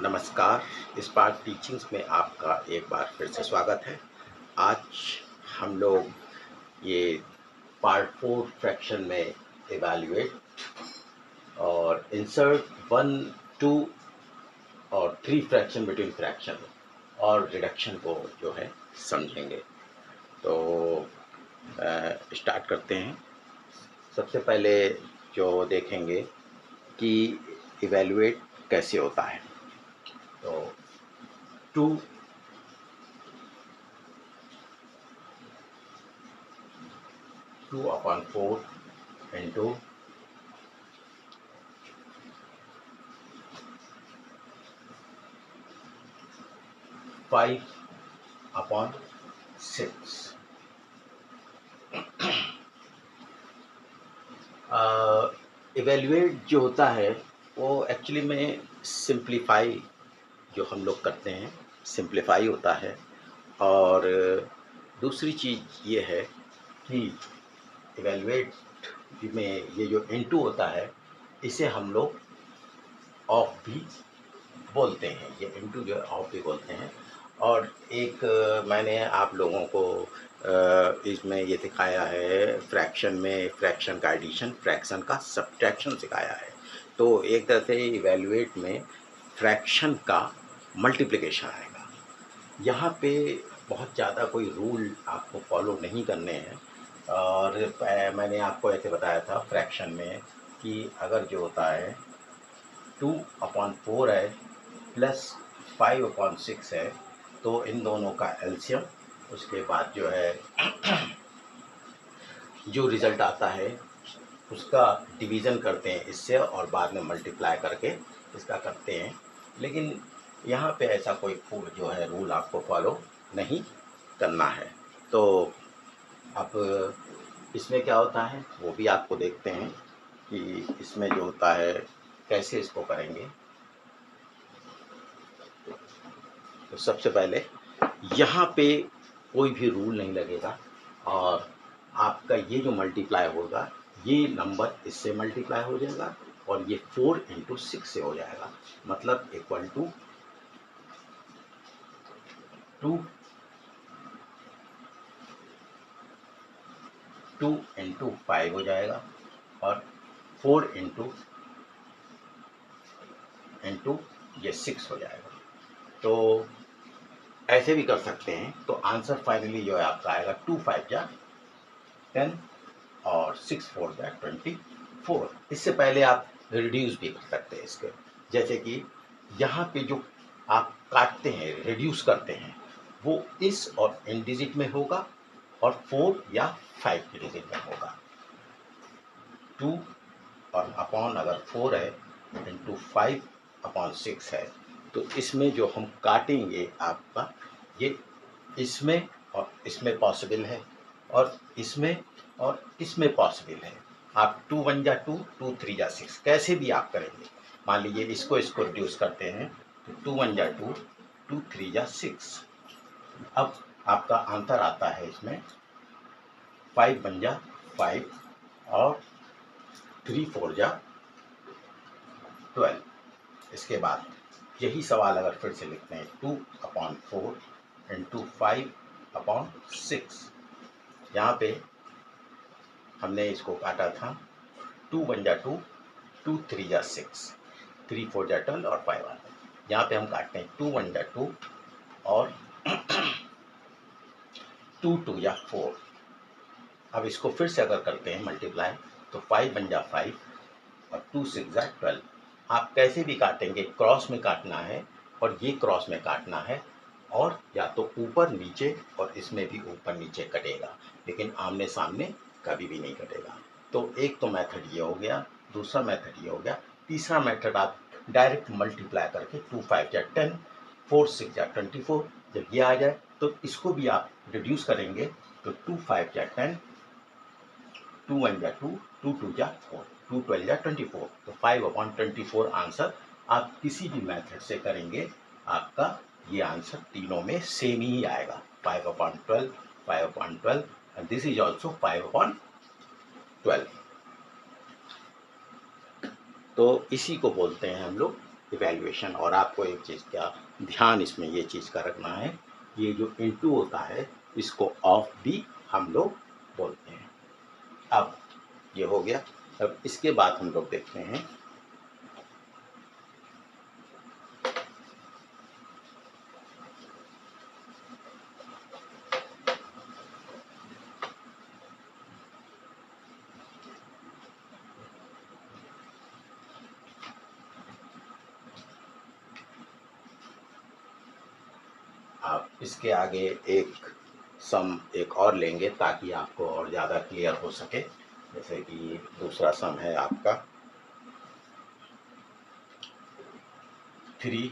नमस्कार। Spark teachings में आपका एक बार फिर से स्वागत है। आज हम लोग ये पार्ट 4 फ्रैक्शन में इवैल्यूएट और इंसर्ट 1, 2 और 3 फ्रैक्शन बिटवीन फ्रैक्शन और रिडक्शन को जो है समझेंगे। तो स्टार्ट करते हैं। सबसे पहले जो देखेंगे कि इवैल्यूएट कैसे होता है। तो 2/4 into 5/6। इवेल्युएट जो होता है वो एक्चुअली में सिंप्लीफाई जो हम लोग करते हैं सिंप्लीफाई होता है। और दूसरी चीज़ ये है कि इवेल्युएट में ये जो इनटू होता है इसे हम लोग ऑफ भी बोलते हैं, ये इनटू जो है ऑफ भी बोलते हैं। और एक मैंने आप लोगों को इसमें ये सिखाया है फ्रैक्शन में फ्रैक्शन का एडिशन, फ्रैक्शन का सब्ट्रैक्शन सिखाया है। तो एक तरह से इवैल्यूएट में फ्रैक्शन का मल्टीप्लिकेशन आएगा। यहाँ पे बहुत ज़्यादा कोई रूल आपको फॉलो नहीं करने हैं। और मैंने आपको ऐसे बताया था फ्रैक्शन में कि अगर जो होता है 2/4 है प्लस 5/6 है तो इन दोनों का एलसीएम, उसके बाद जो है जो रिज़ल्ट आता है उसका डिवीज़न करते हैं इससे और बाद में मल्टीप्लाई करके इसका करते हैं। लेकिन यहाँ पे ऐसा कोई जो है रूल आपको फॉलो नहीं करना है। तो अब इसमें क्या होता है वो भी आपको देखते हैं कि इसमें जो होता है कैसे इसको करेंगे। तो सबसे पहले यहाँ पे कोई भी रूल नहीं लगेगा और आपका ये जो मल्टीप्लाई होगा ये नंबर इससे मल्टीप्लाई हो जाएगा और ये 4 × 6 से हो जाएगा, मतलब इक्वल टू 2 × 5 हो जाएगा और 4 इंटू ये 6 हो जाएगा। तो ऐसे भी कर सकते हैं। तो आंसर फाइनली जो है आपका आएगा 2 × 5 = 10 और 6 × 4 = 24। इससे पहले आप रिड्यूस भी कर सकते हैं इसके, जैसे कि यहाँ पे जो आप काटते हैं रिड्यूस करते हैं वो इस और इन डिजिट में होगा और 4 या 5 के डिजिट में होगा। 2 और अपॉन अगर 4 है इंटू 5/6 है तो इसमें जो हम काटेंगे आपका ये इसमें और इसमें पॉसिबल है और इसमें पॉसिबल है। आप 2 × 1 = 2, 2 × 3 = 6 कैसे भी आप करेंगे। मान लीजिए इसको रिड्यूस करते हैं तो 2 × 1 = 2, 2 × 3 = 6। अब आपका आंसर आता है इसमें 5 × 1 = 5 और 3 × 4 = 12। इसके बाद यही सवाल अगर फिर से लिखते हैं 2/4 इंटू 5/6। यहाँ पे हमने इसको काटा था 2 × 1 = 2, 2 × 3 = 6, 3 × 4 = 12 और 5 आता है। यहाँ पे हम काटते हैं 2 × 1 = 2 और 2 × 2 = 4। अब इसको फिर से अगर करते हैं मल्टीप्लाई तो 5 × 1 = 5 और 2 × 6 = 12। आप कैसे भी काटेंगे, क्रॉस में काटना है और ये क्रॉस में काटना है और या तो ऊपर नीचे और इसमें भी ऊपर नीचे कटेगा, लेकिन आमने सामने कभी भी नहीं कटेगा। तो एक तो मेथड ये हो गया, दूसरा मेथड ये हो गया, तीसरा मेथड आप डायरेक्ट मल्टीप्लाई करके 2 × 5 = 10, 4 × 6 = 24। जब ये आ जाए तो इसको भी आप रिड्यूस करेंगे तो 2 × 5 = 10, 2 × 1 = 2, 2 × 2 = 4, 2 × 12 = 24। तो 5/24 आंसर आप किसी भी मेथड से करेंगे आपका ये आंसर तीनों में सेम ही आएगा, 5/12, 5/12 and this is also 5/12। तो इसी को बोलते हैं हम लोग इवैल्यूएशन। और आपको एक चीज़ का ध्यान इसमें ये चीज़ का रखना है, ये जो इनटू होता है इसको ऑफ भी हम लोग बोलते हैं। अब ये हो गया। अब इसके बाद हम लोग देखते हैं आप इसके आगे एक सम एक और लेंगे ताकि आपको और ज़्यादा क्लियर हो सके। जैसे कि दूसरा सम है आपका 3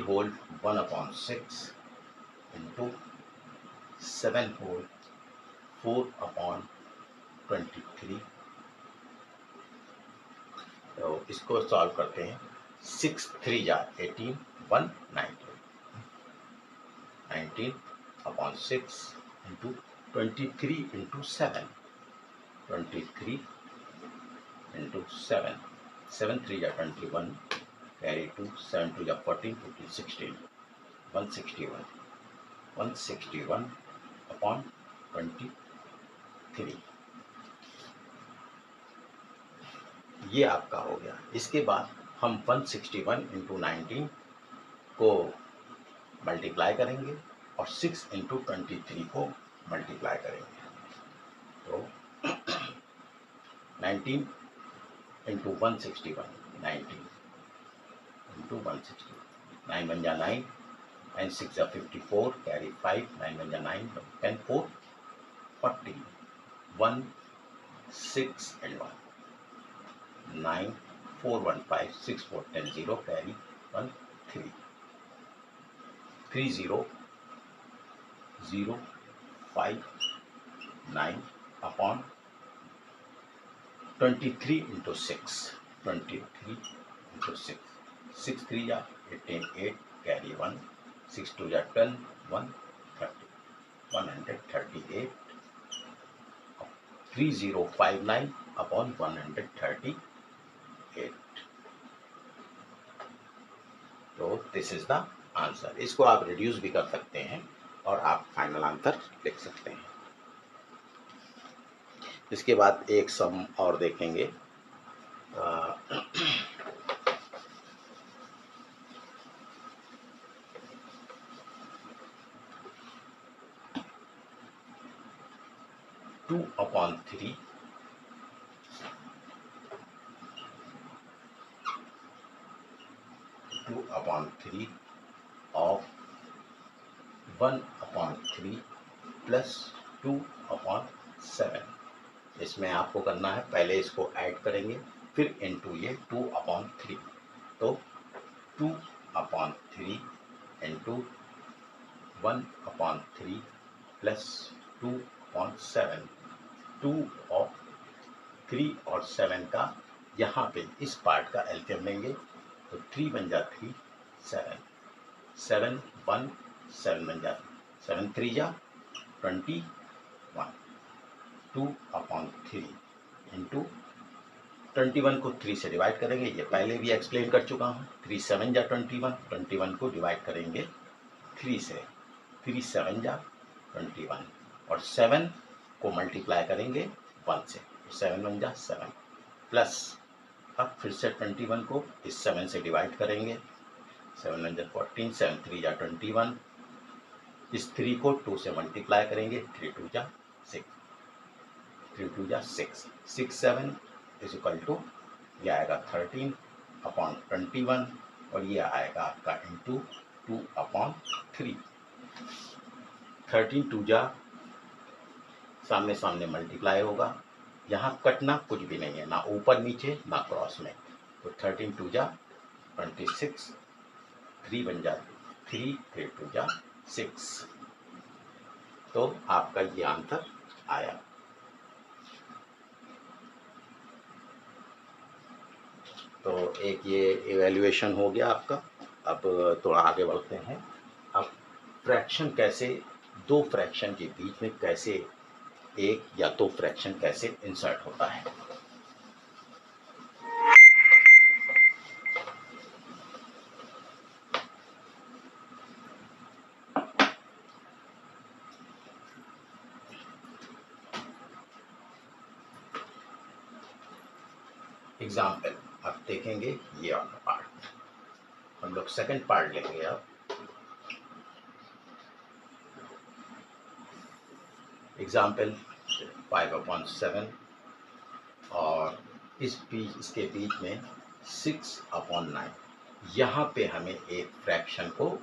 होल 1/6 इंटू 7 होल 4/23। तो इसको सॉल्व करते हैं। 6 3 जा 18 1 19/6 इंटू 23 इंटू 7 23 इंटू 7 7 3 जा 21 कैरी 2 7 2 जा 14 15 16 161/23 ये आपका हो गया। इसके बाद हम 161 इंटू 19 को मल्टीप्लाई करेंगे और 6 इंटू 23 को मल्टीप्लाई करेंगे। तो 19 इंटू 161 19 इंटू 161 9 1 जा 9 9 6 जा 54 कैरी 5 9 1 जा 9 10 4 40 1 6 and 1 9 4 1 5 6 4 10 0 carry 1 3 3 0 0 5 9 upon 23 into 6 23 into 6 6 3 ja 18 8 carry 1 6 2 ja 10 1 30 138 3059 upon 138। तो दिस इज द आंसर। इसको आप रिड्यूस भी कर सकते हैं और आप फाइनल आंसर लिख सकते हैं। इसके बाद एक सम और देखेंगे। 2/3 2/3 of 1/3 प्लस 2/7। इसमें आपको करना है, पहले इसको ऐड करेंगे फिर इनटू ये 2/3। तो 2/3 इंटू 1/3 प्लस 2/7। 2 और 3 और 7 का यहाँ पे इस पार्ट का एलसीएम लेंगे तो 3 बन जा 3 7 7 1 7 बन जा 7 3 जा 21 2/3 इंटू 21 को 3 से डिवाइड करेंगे। ये पहले भी एक्सप्लेन कर चुका हूँ। 3 7 जा 21 21 को डिवाइड करेंगे 3 से 3 7 जा 21 और 7 को मल्टीप्लाई करेंगे 1 से 7 बन जा 7 प्लस अब फिर से 21 को इस 7 से डिवाइड करेंगे 7 बन जा 14 7 3 जा 21 इस 3 को 2 से मल्टीप्लाई करेंगे 3 2 जा 6 3 2 जा 6 6 7 इज इक्वल टू ये आएगा 13/21 और ये आएगा आपका इंटू 2/3। 13 2 जा सामने सामने मल्टीप्लाई होगा। यहाँ कटना कुछ भी नहीं है, ना ऊपर नीचे ना क्रॉस में। तो 13 2 जा 26 3 बन जा 3 3 2 जा 6। तो आपका ये आंसर आया। तो एक ये इवैल्यूएशन हो गया आपका। अब थोड़ा आगे बढ़ते हैं। अब फ्रैक्शन कैसे, दो फ्रैक्शन के बीच में कैसे एक या दो फ्रैक्शन कैसे इंसर्ट होता है। एग्जाम्पल अब देखेंगे ये वाला पार्ट, हम लोग सेकंड पार्ट लेंगे। अब एग्जाम्पल 5/7 और इसके बीच में 6/9। यहाँ पे हमें एक फ्रैक्शन को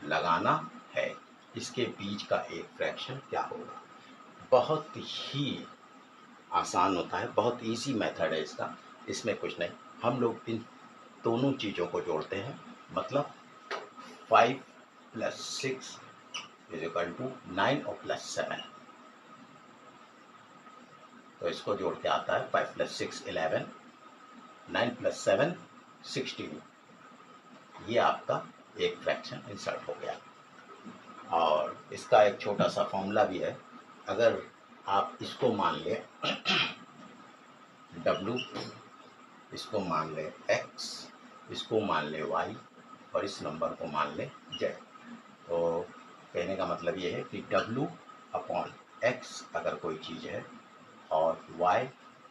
लगाना है। इसके बीच का एक फ्रैक्शन क्या होगा? बहुत ही आसान होता है, बहुत इजी मेथड है इसका। इसमें कुछ नहीं, हम लोग इन दोनों चीज़ों को जोड़ते हैं, मतलब 5 + 6 = 9 और +7। तो इसको जोड़ के आता है 5 + 6 11, 9 + 7 16। ये आपका एक फ्रैक्शन इंसर्ट हो गया। और इसका एक छोटा सा फॉर्मूला भी है। अगर आप इसको मान लें W, इसको मान लें X, इसको मान लें Y और इस नंबर को मान लें Z। तो कहने का मतलब ये है कि W/X अगर कोई चीज़ है और Y/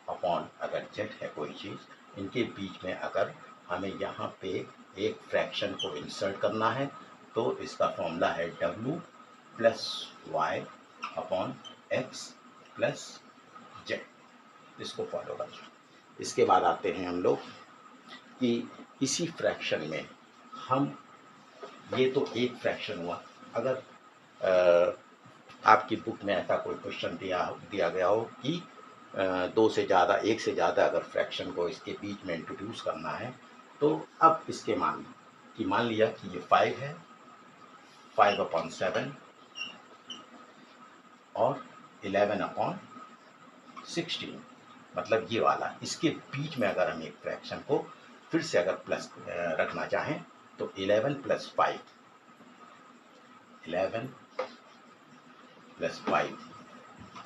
अगर Z है कोई चीज़, इनके बीच में अगर हमें यहाँ पे एक फ्रैक्शन को इंसर्ट करना है तो इसका फॉर्मूला है W + Y/X + Z। इसको फॉलो करना। इसके बाद आते हैं हम लोग कि इसी फ्रैक्शन में हम, ये तो एक फ्रैक्शन हुआ। अगर आपकी बुक में ऐसा कोई क्वेश्चन दिया गया हो कि दो से ज़्यादा, एक से ज़्यादा अगर फ्रैक्शन को इसके बीच में इंट्रोड्यूस करना है, तो अब इसके मान लिया कि ये 5 है, 5/7 और 11/16, मतलब ये वाला। इसके बीच में अगर हम एक फ्रैक्शन को फिर से अगर प्लस रखना चाहें तो 11 + 5, 11 + 5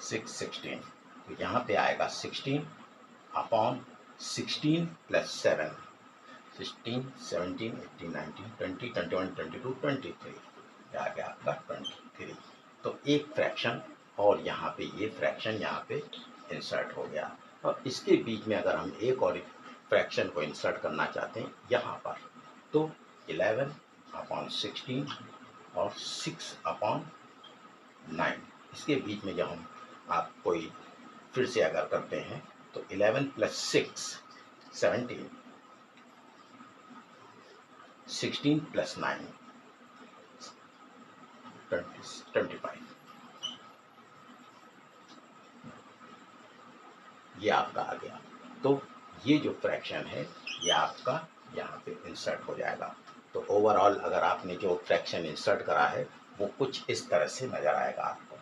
6 16। तो यहाँ पे आएगा 16/16 + 7, 16 17 18 19 20 21 22 23, आ गया आपका 23। तो एक फ्रैक्शन और यहाँ पे ये फ्रैक्शन यहाँ पे इंसर्ट हो गया। और इसके बीच में अगर हम एक और फ्रैक्शन को इंसर्ट करना चाहते हैं यहाँ पर, तो 11/16 और 6/9, इसके बीच में जब हम आप कोई फिर से अगर करते हैं तो 11 + 6 17, 16 + 9 25। ये आपका आ गया। तो ये जो फ्रैक्शन है ये आपका यहाँ पे इंसर्ट हो जाएगा। तो ओवरऑल अगर आपने जो फ्रैक्शन इंसर्ट करा है वो कुछ इस तरह से नजर आएगा आपको।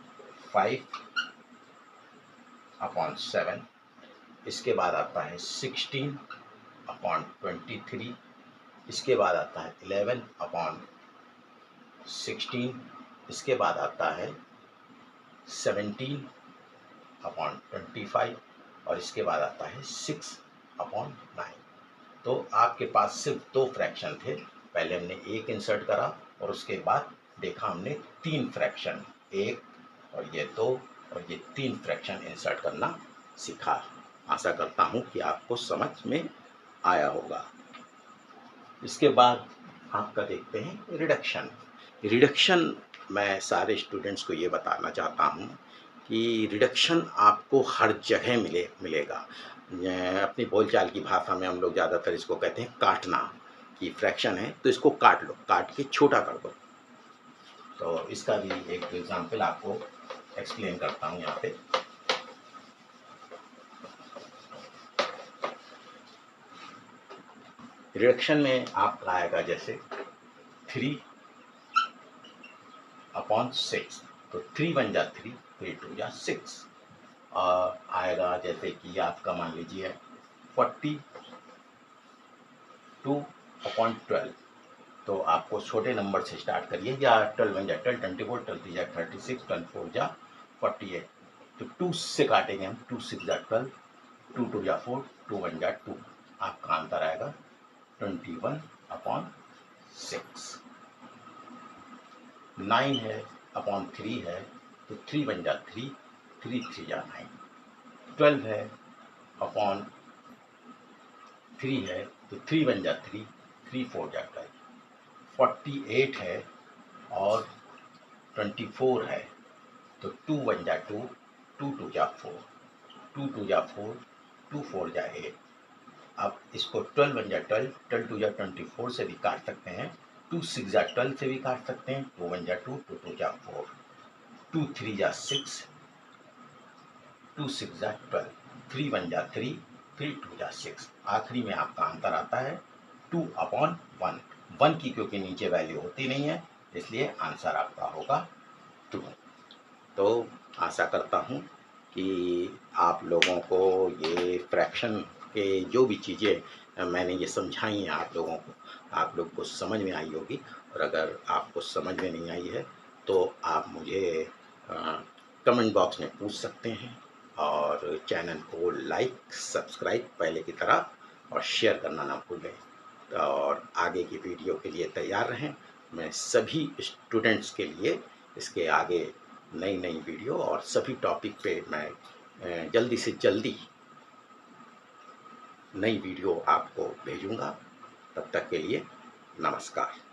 5/7, इसके बाद आता है 16/23, इसके बाद आता है 11/16, इसके बाद आता है 17/25 और इसके बाद आता है 6/9। तो आपके पास सिर्फ दो फ्रैक्शन थे। पहले हमने एक इंसर्ट करा और उसके बाद देखा हमने तीन फ्रैक्शन, एक और ये दो और ये तीन फ्रैक्शन इंसर्ट करना सीखा। आशा करता हूँ कि आपको समझ में आया होगा। इसके बाद आपका देखते हैं रिडक्शन। रिडक्शन मैं सारे स्टूडेंट्स को ये बताना चाहता हूँ कि रिडक्शन आपको हर जगह मिलेगा। अपनी बोलचाल की भाषा में हम लोग ज़्यादातर इसको कहते हैं काटना, कि फ्रैक्शन है तो इसको काट लो, काट के छोटा कर दो। तो इसका भी एक एग्जांपल आपको एक्सप्लेन करता हूँ यहाँ पे। रिडक्शन में आपका आएगा जैसे 3/6, तो 3 बन जा 3, 3 2 जा 6। और आएगा जैसे कि आपका मान लीजिए 42/12, तो आपको छोटे नंबर से स्टार्ट करिए, या 12 बन जा 12, 24, 12 3 जा 36, 12 4 जा 48, तो 2 से काटेंगे हम, 2 6 जा 12, 2 2 जा 4, 2 1 जा 2, आपका आंसर आएगा 21/6। 9 है अपॉन 3 है तो 3 1 जा 3, 3 3 जा 9। 12 है अपॉन 3 है तो 3 1 जा 3, 3 4 जा 12। 48 है और 24 है तो 2 1 जा 2, 2 2 जा 4, 2 2 जा 4, 2 4 जा 8। अब इसको 12 1 जा 12, 12 2 जा 24 से भी काट सकते हैं, 2 6 जा 12 से भी काट सकते हैं, 2 1 जा 2, 2 2 जा 4, 2 3 जा 6, 2 6 जा 12, 3 1 जा 3, 3 2 जा 6। आखिरी में आपका आंसर आता है 2/1। 1 की क्योंकि नीचे वैल्यू होती नहीं है, इसलिए आंसर आपका होगा 2। तो आशा करता हूँ कि आप लोगों को ये फ्रैक्शन के जो भी चीज़ें मैंने ये समझाई हैं आप लोगों को, आप लोग को समझ में आई होगी। और अगर आपको समझ में नहीं आई है तो आप मुझे कमेंट बॉक्स में पूछ सकते हैं, और चैनल को लाइक सब्सक्राइब पहले की तरह और शेयर करना ना भूलें। और आगे की वीडियो के लिए तैयार रहें। मैं सभी स्टूडेंट्स के लिए इसके आगे नई नई वीडियो और सभी टॉपिक पे मैं जल्दी से जल्दी नई वीडियो आपको भेजूंगा। तब तक के लिए नमस्कार।